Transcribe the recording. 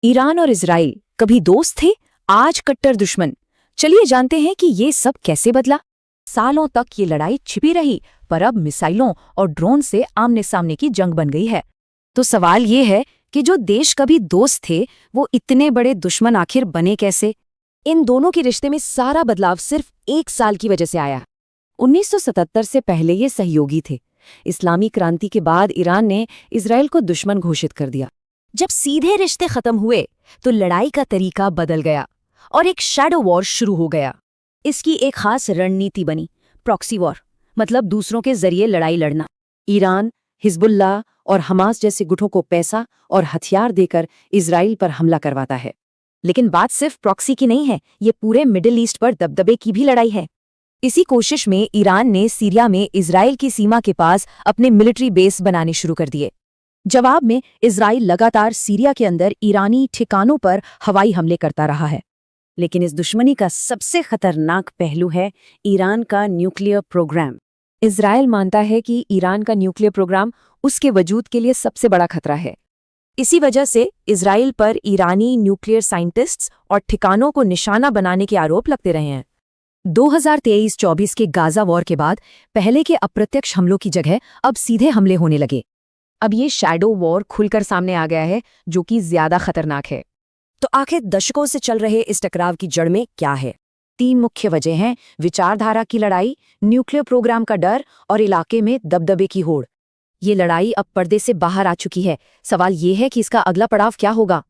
Iran और Israel कभी दोस्त थे, आज कट्टर दुश्मन। चलिए जानते हैं कि ये सब कैसे बदला। सालों तक ये लड़ाई छिपी रही, पर अब मिसाइलों और ड्रोन से आमने सामने की जंग बन गई है। तो सवाल ये है कि जो देश कभी दोस्त थे, वो इतने बड़े दुश्मन आखिर बने कैसे? इन दोनों के रिश्ते में सारा बदलाव सिर्फ 1 साल की वजह से आया। 1977 से पहले ये सहयोगी थे। इस्लामी क्रांति के बाद ईरान ने इजराइल को दुश्मन घोषित कर दिया। जब सीधे रिश्ते खत्म हुए तो लड़ाई का तरीका बदल गया और एक शैडो वॉर शुरू हो गया। इसकी एक खास रणनीति बनी, प्रॉक्सी वॉर, मतलब दूसरों के जरिए लड़ाई लड़ना। ईरान हिजबुल्लाह और हमास जैसे गुटों को पैसा और हथियार देकर इजराइल पर हमला करवाता है। लेकिन बात सिर्फ प्रॉक्सी की नहीं है, ये पूरे मिडिल ईस्ट पर दबदबे की भी लड़ाई है। इसी कोशिश में ईरान ने सीरिया में इजराइल की सीमा के पास अपने मिलिट्री बेस बनाने शुरू कर दिए। जवाब में इजराइल लगातार सीरिया के अंदर ईरानी ठिकानों पर हवाई हमले करता रहा है। लेकिन इस दुश्मनी का सबसे खतरनाक पहलू है ईरान का न्यूक्लियर प्रोग्राम। इजराइल मानता है कि ईरान का न्यूक्लियर प्रोग्राम उसके वजूद के लिए सबसे बड़ा खतरा है। इसी वजह से इजराइल पर ईरानी न्यूक्लियर साइंटिस्ट्स और ठिकानों को निशाना बनाने के आरोप लगते रहे हैं। 2023-24 के गाजा वॉर के बाद पहले के अप्रत्यक्ष हमलों की जगह अब सीधे हमले होने लगे। अब ये शैडो वॉर खुलकर सामने आ गया है, जो कि ज्यादा खतरनाक है। तो आखिर दशकों से चल रहे इस टकराव की जड़ में क्या है? 3 मुख्य वजह हैं: विचारधारा की लड़ाई, न्यूक्लियर प्रोग्राम का डर और इलाके में दबदबे की होड़। ये लड़ाई अब पर्दे से बाहर आ चुकी है। सवाल ये है कि इसका अगला पड़ाव क्या होगा।